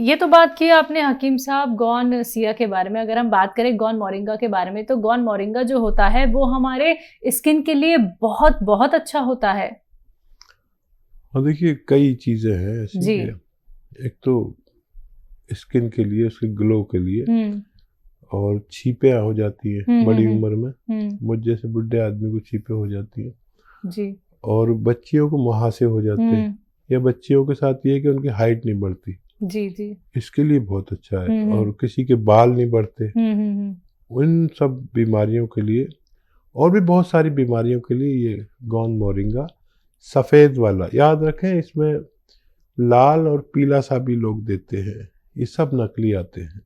ये तो बात की आपने हकीम साहब गौन सिया के बारे में। अगर हम बात करें गौन मोरिंगा के बारे में, तो गौन मोरिंगा जो होता है वो हमारे स्किन के लिए बहुत बहुत अच्छा होता है। और देखिए कई चीज़ें हैं ऐसी जी। कि एक तो स्किन के लिए, उसके ग्लो के लिए, और छीपें हो जाती हैं बड़ी उम्र में, मुझ जैसे बुढ़े आदमी को छीपें हो जाती हैं जी। और बच्चियों को मुहासे हो जाते हैं, या बच्चियों के साथ ये है कि उनकी हाइट नहीं बढ़ती, जी जी। इसके लिए बहुत अच्छा है। और किसी के बाल नहीं बढ़ते, उन सब बीमारियों के लिए, और भी बहुत सारी बीमारियों के लिए ये गौन मोरिंगा सफ़ेद वाला, याद रखें इसमें लाल और पीला सा भी लोग देते हैं, ये सब नकली आते हैं।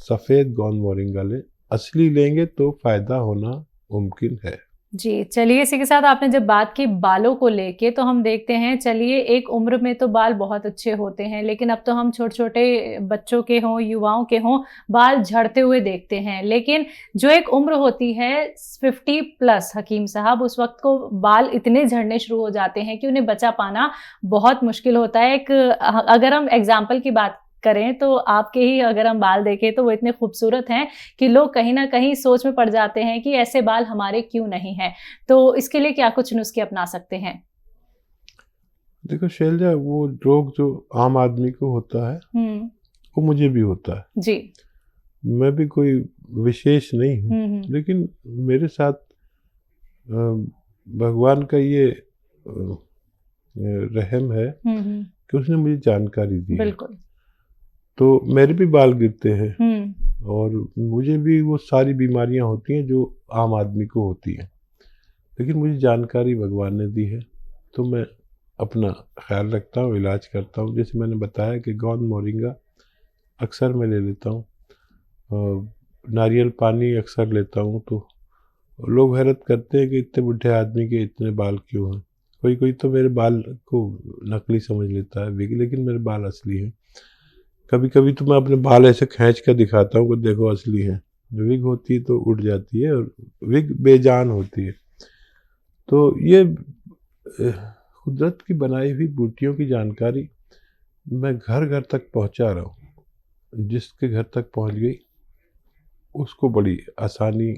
सफ़ेद गौन मोरिंगा लें, असली लेंगे तो फ़ायदा होना मुमकिन है। जी, चलिए इसी के साथ आपने जब बात की बालों को लेके, तो हम देखते हैं, चलिए एक उम्र में तो बाल बहुत अच्छे होते हैं, लेकिन अब तो हम छोटे-छोटे बच्चों के हों, युवाओं के हों, बाल झड़ते हुए देखते हैं। लेकिन जो एक उम्र होती है 50 प्लस हकीम साहब, उस वक़्त को बाल इतने झड़ने शुरू हो जाते हैं कि उन्हें बचा पाना बहुत मुश्किल होता है। अगर हम एग्ज़ाम्पल की बात करें तो आपके ही अगर हम बाल देखें तो वो इतने खूबसूरत हैं कि लोग कहीं न कहीं सोच में पड़ जाते हैं कि ऐसे बाल हमारे क्यों नहीं हैं। तो इसके लिए क्या कुछ नुस्खे अपना सकते हैं? देखो शैलजा, वो रोग जो आम आदमी को होता है वो मुझे भी होता है जी। मैं भी कोई विशेष नहीं हूँ, लेकिन मेरे साथ भगवान का ये रहम है कि उसने मुझे जानकारी दी है। बिल्कुल। तो मेरे भी बाल गिरते हैं और मुझे भी वो सारी बीमारियां होती हैं जो आम आदमी को होती हैं, लेकिन मुझे जानकारी भगवान ने दी है तो मैं अपना ख्याल रखता हूँ, इलाज करता हूँ। जैसे मैंने बताया कि गौन मोरिंगा अक्सर मैं ले लेता हूँ, नारियल पानी अक्सर लेता हूँ। तो लोग हैरत करते हैं कि इतने बुढ़े आदमी के इतने बाल क्यों हैं। कोई कोई तो मेरे बाल को नकली समझ लेता है, लेकिन मेरे बाल असली हैं। कभी कभी तो मैं अपने बाल ऐसे खींच कर दिखाता हूँ कि देखो असली है। विग होती है तो उड़ जाती है और विग बेजान होती है। तो ये कुदरत की बनाई हुई बूटियों की जानकारी मैं घर घर तक पहुंचा रहा हूँ। जिसके घर तक पहुंच गई उसको बड़ी आसानी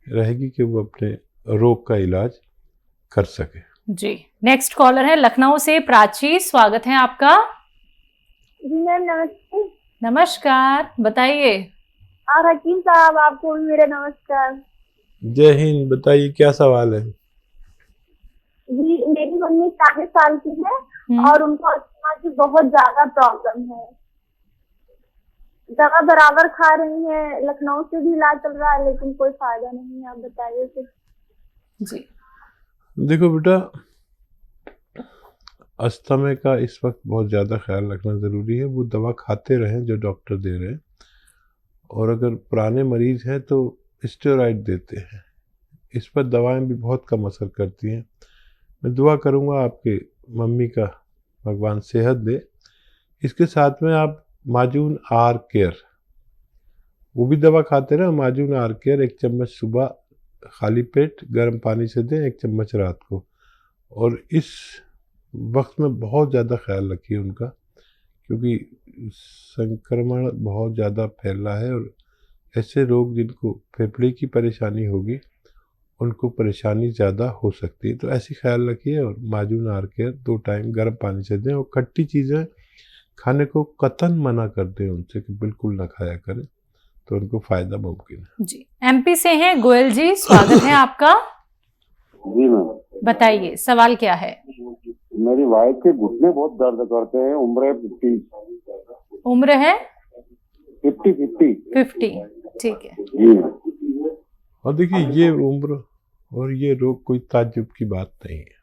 रहेगी कि वो अपने रोग का इलाज कर सके। जी, नेक्स्ट कॉलर है लखनऊ से प्राची, स्वागत है आपका। जी मैम नमस्ते। नमस्कार, बताइए। और हकीम साहब आपको भी मेरा नमस्कार। जय हिंद। बताइए क्या सवाल है? जी मेरी मम्मी 40 साल की है और उनको अस्थमा की बहुत ज्यादा प्रॉब्लम है। दवा बराबर खा रही है, लखनऊ से भी इलाज चल रहा है लेकिन कोई फायदा नहीं है। आप बताइए फिर। जी देखो बेटा, अस्थमा का इस वक्त बहुत ज़्यादा ख्याल रखना ज़रूरी है। वो दवा खाते रहें जो डॉक्टर दे रहे हैं, और अगर पुराने मरीज़ हैं तो स्टेरॉइड देते हैं। इस पर दवाएं भी बहुत कम असर करती हैं। मैं दुआ करूंगा आपके मम्मी का भगवान सेहत दे। इसके साथ में आप माजून आर केयर, वो भी दवा खाते रहे। माजून आर केयर 1 चम्मच सुबह खाली पेट गर्म पानी से दें, 1 चम्मच रात को। और इस वक्त में बहुत ज़्यादा ख्याल रखिए उनका, क्योंकि संक्रमण बहुत ज़्यादा फैल रहा है और ऐसे रोग जिनको फेफड़े की परेशानी होगी उनको परेशानी ज़्यादा हो सकती है। तो ऐसी ख्याल रखिए। और माजून आर केयर 2 टाइम गर्म पानी से दें, और खट्टी चीज़ें खाने को कतन मना कर दें उनसे कि बिल्कुल ना खाया करें, तो उनको फ़ायदा मुमकिन है। जी, एमपी से हैं गोयल जी, स्वागत है आपका। जी मैम, बताइए सवाल क्या है? मेरी वाइफ के घुटने बहुत दर्द करते हैं। उम्र है 50। उम्र है 50। ठीक है। जी। और देखिए ये उम्र और ये रोग कोई ताज्जुब की बात नहीं है।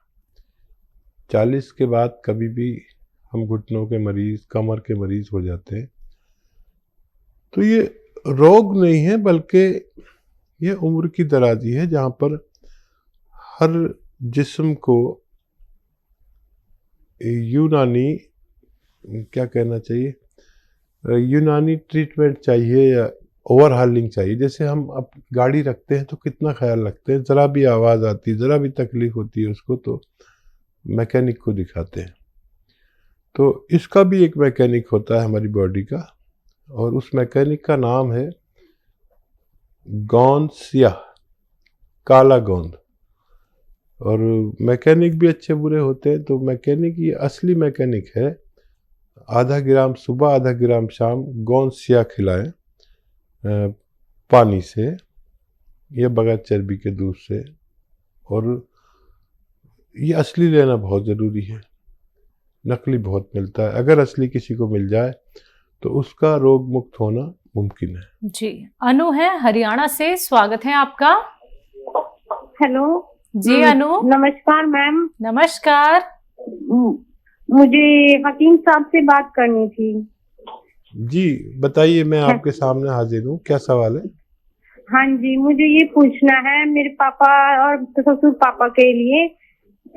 40 के बाद कभी भी हम घुटनों के मरीज, कमर के मरीज हो जाते हैं। तो ये रोग नहीं है, बल्कि ये उम्र की दराजी है, जहाँ पर हर जिस्म को यूनानी, क्या कहना चाहिए, यूनानी ट्रीटमेंट चाहिए या ओवरहालिंग चाहिए। जैसे हम अब गाड़ी रखते हैं तो कितना ख्याल रखते हैं, ज़रा भी आवाज़ आती, ज़रा भी तकलीफ होती है उसको तो मैकेनिक को दिखाते हैं। तो इसका भी एक मैकेनिक होता है हमारी बॉडी का, और उस मैकेनिक का नाम है गोंद स्याह, काला गोंद। और मैकेनिक भी अच्छे बुरे होते हैं, तो मैकेनिक, ये असली मैकेनिक है, आधा ग्राम सुबह आधा ग्राम शाम गोंद स्याह खिलाएं पानी से या बगैर चर्बी के दूध से। और ये असली लेना बहुत ज़रूरी है, नकली बहुत मिलता है। अगर असली किसी को मिल जाए तो उसका रोग मुक्त होना मुमकिन है। जी, अनु है हरियाणा से, स्वागत है आपका। हेलो जी अनु। नमस्कार मैम। नमस्कार। मुझे हकीम साहब से बात करनी थी। जी बताइए, मैं आपके सामने हाजिर हूँ, क्या सवाल है? हाँ जी, मुझे ये पूछना है, मेरे पापा और ससुर पापा के लिए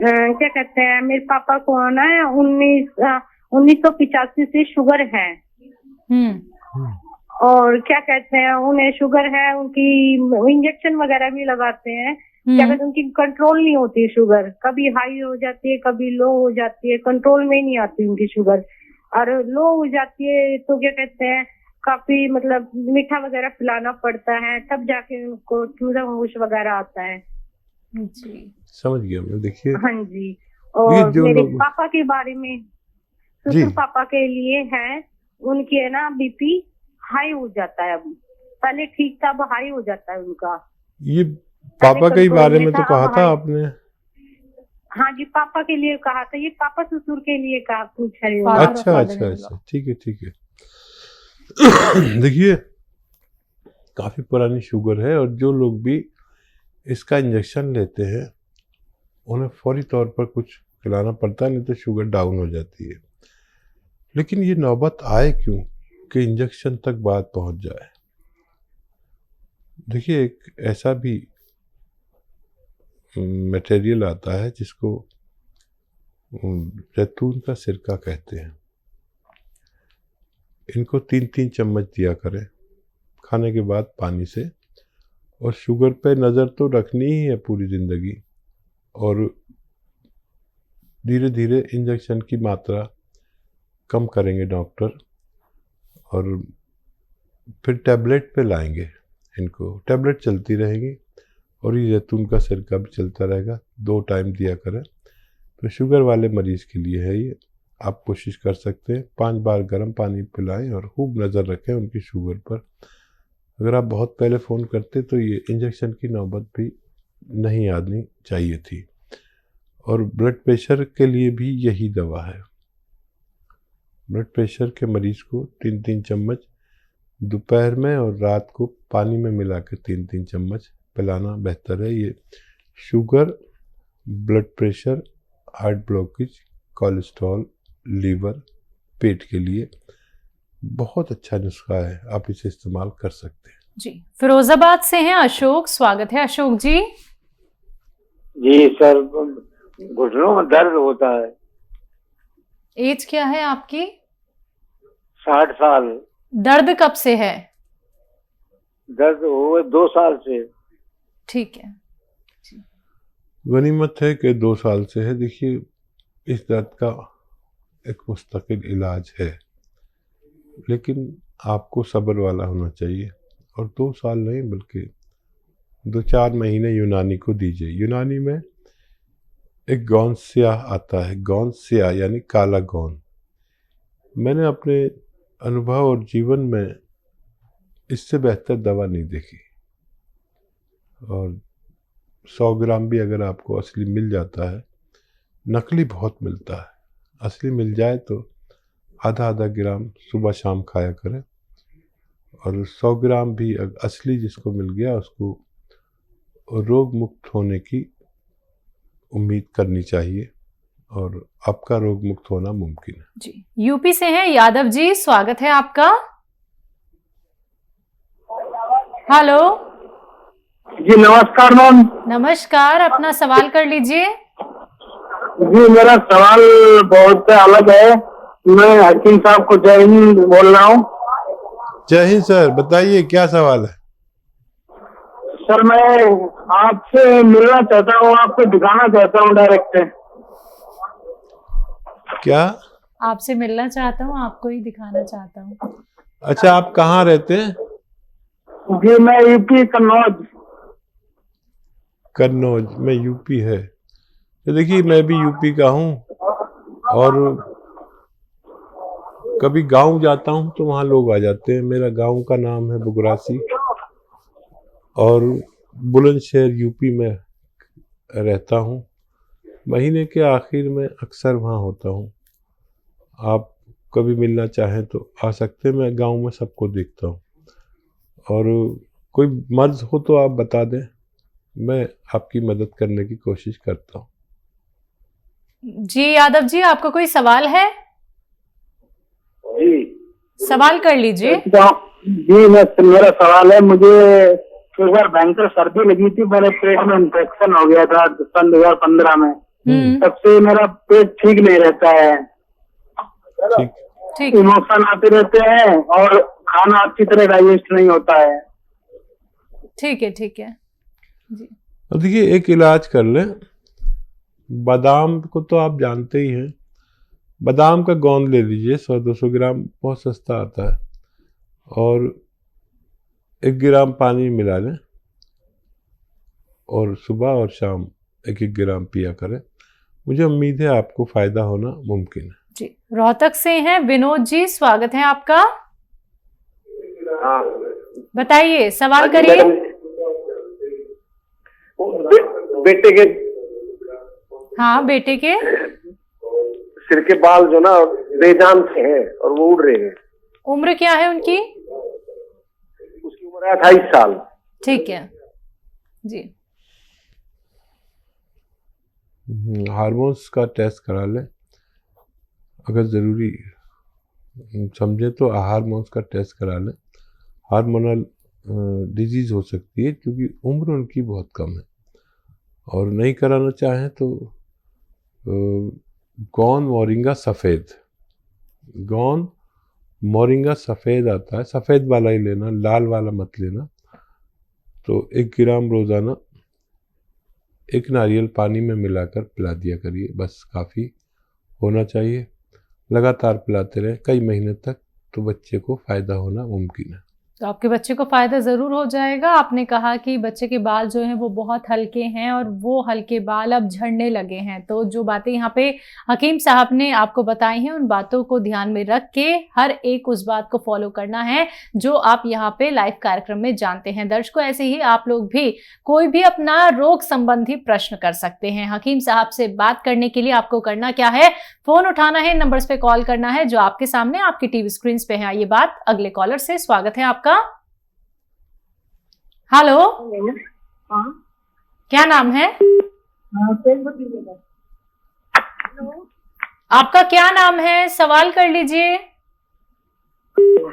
क्या कहते हैं, मेरे पापा को आना है 1985 से शुगर है। और क्या कहते हैं, उन्हें शुगर है, उनकी इंजेक्शन वगैरह भी लगाते हैं। क्या कहते हैं, उनकी कंट्रोल नहीं होती शुगर, कभी हाई हो जाती है, कभी लो हो जाती है, कंट्रोल में नहीं आती उनकी शुगर। और लो हो जाती है तो क्या कहते हैं, काफी मतलब मीठा वगैरह पिलाना पड़ता है, तब जाके उनको चूजा होश वगैरह आता है। जी समझ गया मैं। देखिए, हाँ जी। और मेरे पापा के बारे में, जी, ससुर पापा के लिए है, उनकी है ना बीपी हाई हो जाता है। अब पहले ठीक था, अब हाई हो जाता है उनका। ये पापा के बारे में तो कहा था आपने? हाँ जी, पापा के लिए कहा था, ये पापा ससुर के लिए कहा, पूछ रही हूँ। अच्छा अच्छा अच्छा, ठीक है ठीक है। देखिए, काफी पुरानी शुगर है, और जो लोग भी इसका इंजेक्शन लेते हैं उन्हें फौरी तौर पर कुछ खिलाना पड़ता है, नहीं तो शुगर डाउन हो जाती है। लेकिन ये नौबत आए क्यों कि इंजेक्शन तक बात पहुंच जाए? देखिए, एक ऐसा भी मटेरियल आता है जिसको जैतून का सिरका कहते हैं। इनको 3-3 चम्मच दिया करें खाने के बाद पानी से। और शुगर पे नज़र तो रखनी ही है पूरी ज़िंदगी, और धीरे धीरे इंजेक्शन की मात्रा कम करेंगे डॉक्टर, और फिर टैबलेट पे लाएंगे इनको। टैबलेट चलती रहेगी और ये जैतून का सिरका भी चलता रहेगा, 2 टाइम दिया करें। तो शुगर वाले मरीज़ के लिए है ये। आप कोशिश कर सकते हैं 5 बार गर्म पानी पिलाएं और खूब नज़र रखें उनकी शुगर पर। अगर आप बहुत पहले फ़ोन करते तो ये इंजेक्शन की नौबत भी नहीं आनी चाहिए थी। और ब्लड प्रेशर के लिए भी यही दवा है। ब्लड प्रेशर के मरीज़ को 3-3 चम्मच दोपहर में और रात को पानी में मिलाकर 3-3 चम्मच पिलाना बेहतर है। ये sugar, blood pressure, heart blockage, cholesterol, liver, पेट के लिए बहुत अच्छा नुस्खा है, आप इसे इस्तेमाल कर सकते हैं। जी, फिरोजाबाद से हैं अशोक, स्वागत है अशोक जी। जी सर, घुटनों में दर्द होता है। एज क्या है आपकी? 60 साल। दर्द कब से है? दर्द हुए 2 साल से। ठीक है। गनीमत है कि 2 साल से है। देखिए, इस दर्द का एक मुस्तकिल इलाज है, लेकिन आपको सब्र वाला होना चाहिए। और 2 साल नहीं, बल्कि 2-4 महीने यूनानी को दीजिए। यूनानी में एक गोंद स्याह आता है, गोंद स्याह यानी काला गोंद। मैंने अपने अनुभव और जीवन में इससे बेहतर दवा नहीं देखी। और 100 ग्राम भी अगर आपको असली मिल जाता है, नकली बहुत मिलता है, असली मिल जाए तो आधा ग्राम सुबह शाम खाया करें। और 100 ग्राम भी असली जिसको मिल गया उसको रोग मुक्त होने की उम्मीद करनी चाहिए, और आपका रोग मुक्त होना मुमकिन है। जी, यूपी से हैं यादव जी, स्वागत है आपका। हेलो जी नमस्कार मैम। नमस्कार, अपना सवाल कर लीजिए। जी मेरा सवाल बहुत अलग है। मैं हकीम साहब को जय हिंद बोल रहा हूँ। जय हिंद सर, बताइए क्या सवाल है? सर मैं आपसे मिलना चाहता हूँ, आपको दिखाना चाहता हूँ डायरेक्ट। क्या? आपसे मिलना चाहता हूँ, आपको ही दिखाना चाहता हूँ। अच्छा, आप कहाँ रहते हैं? जी मैं यूपी कन्नौज। कन्नौज में यूपी है? तो देखिए, मैं भी यूपी का हूँ और कभी गांव जाता हूँ तो वहाँ लोग आ जाते हैं। मेरा गांव का नाम है बुगरासी और बुलंदशहर यूपी में रहता हूँ। महीने के आखिर में अक्सर वहाँ होता हूँ। आप कभी मिलना चाहें तो आ सकते हैं। मैं गांव में सबको देखता हूँ और कोई मर्ज हो तो आप बता दें, मैं आपकी मदद करने की कोशिश करता हूँ। जी यादव जी, आपका कोई सवाल है? जी सवाल कर लीजिए। जी मेरा सवाल है, मुझे एक बार भयंकर सर्दी लगी थी, मेरे पेट में इन्फेक्शन हो गया था सन 2015 में। तब से मेरा पेट ठीक नहीं रहता है, ठीक। इमोशन आते रहते हैं और खाना अच्छी तरह डाइजेस्ट नहीं होता है। ठीक है जी। अब देखिए, एक इलाज कर लें। बादाम को तो आप जानते ही हैं। बादाम का गोंद ले लीजिए, 100-200 ग्राम, बहुत सस्ता आता है, और 1 ग्राम पानी मिला लें और सुबह और शाम 1-1 ग्राम पिया करें। मुझे उम्मीद है आपको फायदा होना मुमकिन है। जी, रोहतक से हैं विनोद जी, स्वागत है आपका। हाँ बताइए, सवाल करिए। बेटे के हाँ, बेटे के सिर के बाल जो ना बेजान से हैं और वो उड़ रहे हैं। उम्र क्या है उनकी? उसकी उम्र है 28 साल। ठीक है जी। हार्मोन्स का टेस्ट करा लें, अगर ज़रूरी समझे तो हार्मोन्स का टेस्ट करा लें। हार्मोनल डिजीज़ हो सकती है क्योंकि उम्र उनकी बहुत कम है, और नहीं कराना चाहें तो गौन मोरिंगा सफ़ेद, गौन मोरिंगा सफ़ेद आता है, सफ़ेद वाला ही लेना, लाल वाला मत लेना। तो 1 ग्राम रोज़ाना 1 नारियल पानी में मिलाकर पिला दिया करिए, बस काफ़ी होना चाहिए। लगातार पिलाते रहें कई महीने तक, तो बच्चे को फ़ायदा होना मुमकिन है। तो आपके बच्चे को फायदा जरूर हो जाएगा। आपने कहा कि बच्चे के बाल जो हैं वो बहुत हल्के हैं और वो हल्के बाल अब झड़ने लगे हैं। तो जो बातें यहाँ पे हकीम साहब ने आपको बताई हैं, उन बातों को ध्यान में रख के हर एक उस बात को फॉलो करना है जो आप यहाँ पे लाइव कार्यक्रम में जानते हैं। दर्शकों, ऐसे ही आप लोग भी कोई भी अपना रोग संबंधी प्रश्न कर सकते हैं। हकीम साहब से बात करने के लिए आपको करना क्या है, फोन उठाना है, नंबर्स पे कॉल करना है जो आपके सामने आपकी टीवी स्क्रीन पे है। आइए बात अगले कॉलर से। स्वागत है आपका। हेलो, क्या नाम है? आपका क्या नाम है? सवाल कर लीजिए।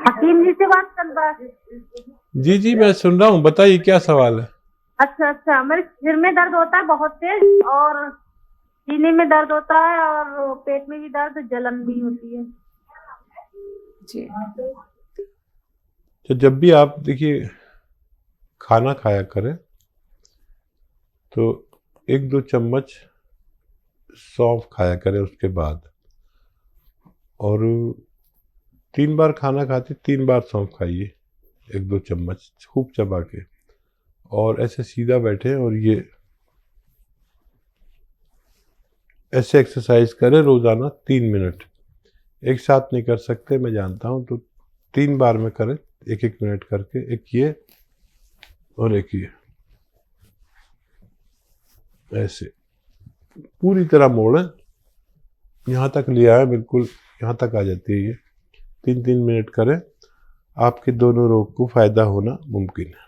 हकीम जी से बात कर रहा है? जी जी, मैं सुन रहा हूँ, बताइए क्या सवाल है। अच्छा, मेरे सिर में दर्द होता है बहुत तेज, और सीने में दर्द होता है, और पेट में भी दर्द, जलन भी होती है जी। तो जब भी आप देखिए खाना खाया करें तो 1-2 चम्मच सौंफ खाया करें उसके बाद, और 3 बार खाना खाते 3 बार सौंफ खाइए, 1-2 चम्मच खूब चबा के, और ऐसे सीधा बैठे और ये ऐसे एक्सरसाइज करें रोज़ाना 3 मिनट। एक साथ नहीं कर सकते, मैं जानता हूँ, तो 3 बार में करें, 1-1 मिनट करके, एक ये और एक ये, ऐसे पूरी तरह मोड़ें, यहाँ तक लिया है, बिल्कुल यहाँ तक आ जाती है ये। 3-3 मिनट करें, आपके दोनों रोग को फायदा होना मुमकिन है।